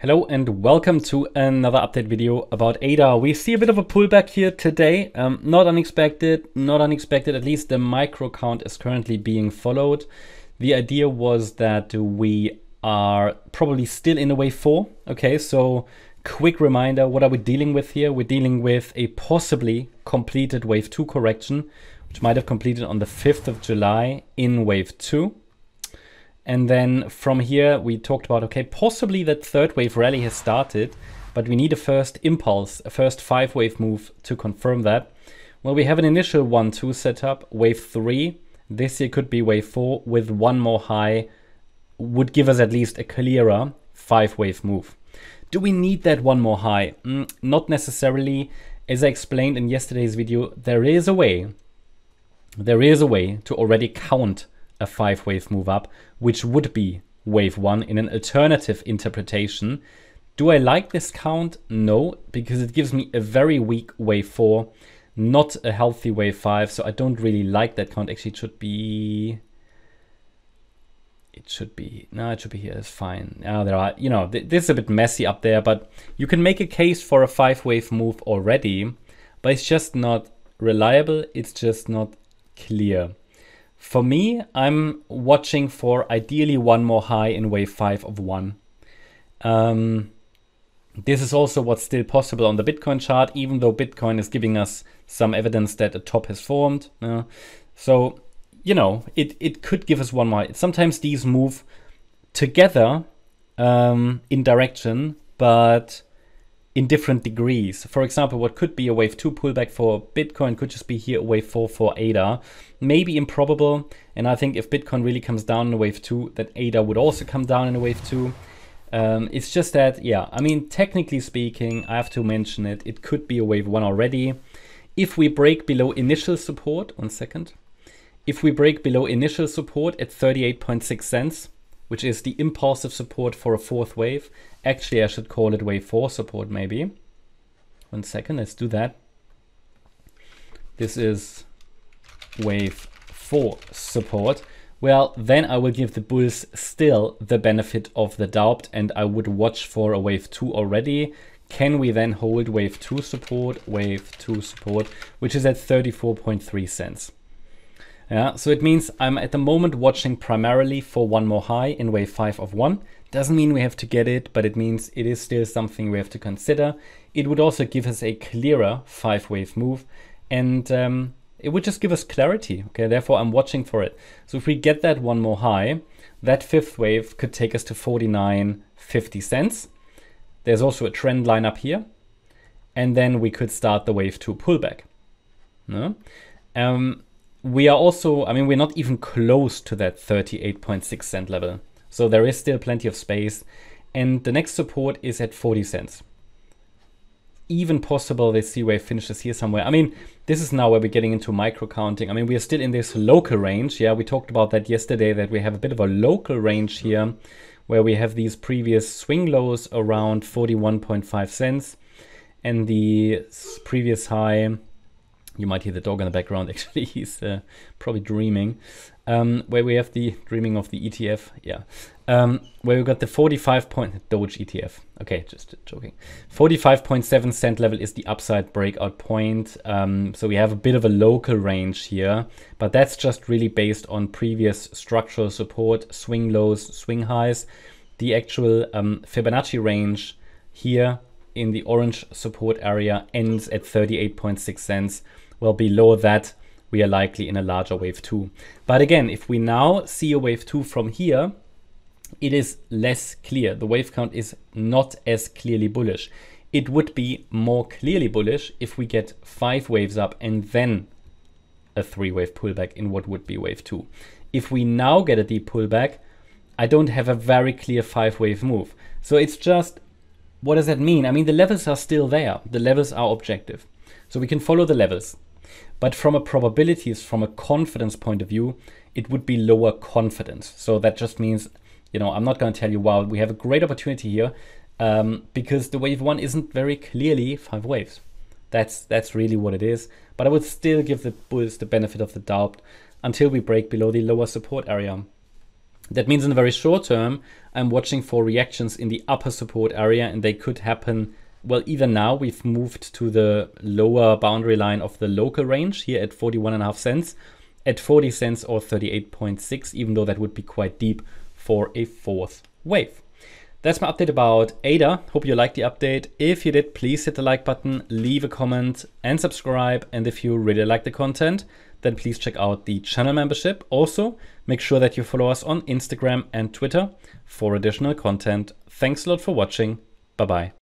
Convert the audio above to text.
Hello and welcome to another update video about ADA. We see a bit of a pullback here today. Not unexpected, at least the micro count is currently being followed. The idea was that we are probably still in a wave 4. Okay, so quick reminder, what are we dealing with here? We're dealing with a possibly completed wave 2 correction, which might have completed on the 5th of July in wave 2. And then from here, we talked about, okay, possibly that third wave rally has started, but we need a first impulse, a first 5-wave move to confirm that. Well, we have an initial 1-2 setup, wave 3. This here could be wave 4 with one more high, would give us at least a clearer 5-wave move. Do we need that one more high? Not necessarily. As I explained in yesterday's video, there is a way to already count a 5-wave move up, which would be wave 1 in an alternative interpretation. Do I like this count? No, because it gives me a very weak wave 4, not a healthy wave 5, so I don't really like that count. Actually, it should be here, it's fine. There are, this is a bit messy up there, but you can make a case for a 5-wave move already, but it's just not reliable, it's just not clear. For me, I'm watching for ideally one more high in wave 5 of 1. This is also what's still possible on the Bitcoin chart, even though Bitcoin is giving us some evidence that a top has formed. So, it could give us one more. Sometimes these move together in direction, but in different degrees. For example, what could be a wave 2 pullback for Bitcoin could just be here a wave 4 for ADA. Maybe improbable, and I think if Bitcoin really comes down in a wave 2, that ADA would also come down in a wave 2. It's just that, technically speaking, I have to mention it, it could be a wave 1 already. If we break below initial support, if we break below initial support at 38.6 cents, which is the impulsive support for a 4th wave. Actually, I should call it wave 4 support maybe. Let's do that. This is wave 4 support. Well, then I will give the bulls still the benefit of the doubt, and I would watch for a wave 2 already. Can we then hold wave 2 support? Wave 2 support, which is at 34.3 cents. Yeah, so it means I'm at the moment watching primarily for one more high in wave 5 of 1. Doesn't mean we have to get it, but it means it is still something we have to consider. It would also give us a clearer 5-wave move, and it would just give us clarity. Okay, therefore I'm watching for it. So if we get that one more high, that 5th wave could take us to 49.50 cents. There's also a trend line up here, and then we could start the wave 2 pullback. No? We are also, we're not even close to that 38.6 cent level. So there is still plenty of space. And the next support is at 40 cents. Even possible this C wave finishes here somewhere. This is now where we're getting into micro counting. We are still in this local range. Yeah, we talked about that yesterday, that we have a bit of a local range here where we have these previous swing lows around 41.5 cents. And the previous high, you might hear the dog in the background, actually, he's probably dreaming. Where we have the dreaming of the ETF, where we got the 45 point, Doge ETF. Okay, just joking. 45.7 cent level is the upside breakout point. So we have a bit of a local range here, but that's just really based on previous structural support, swing lows, swing highs. The actual Fibonacci range here in the orange support area ends at 38.6 cents. Well, below that, we are likely in a larger wave 2. But again, if we now see a wave 2 from here, it is less clear. The wave count is not as clearly bullish. It would be more clearly bullish if we get 5 waves up and then a 3-wave pullback in what would be wave 2. If we now get a deep pullback, I don't have a very clear 5-wave move. So it's just, what does that mean? The levels are still there. The levels are objective. So we can follow the levels. But from a probabilities, from a confidence point of view, it would be lower confidence. So that just means, I'm not going to tell you, wow, we have a great opportunity here, because the wave 1 isn't very clearly 5 waves. That's really what it is. But I would still give the bulls the benefit of the doubt until we break below the lower support area. That means in the very short term, I'm watching for reactions in the upper support area, and they could happen, well, either now we've moved to the lower boundary line of the local range here at 41.5 cents, at 40 cents or 38.6, even though that would be quite deep for a fourth wave. That's my update about ADA. Hope you liked the update. If you did, please hit the like button, leave a comment and subscribe. And if you really like the content, then please check out the channel membership. Also, make sure that you follow us on Instagram and Twitter for additional content. Thanks a lot for watching. Bye-bye.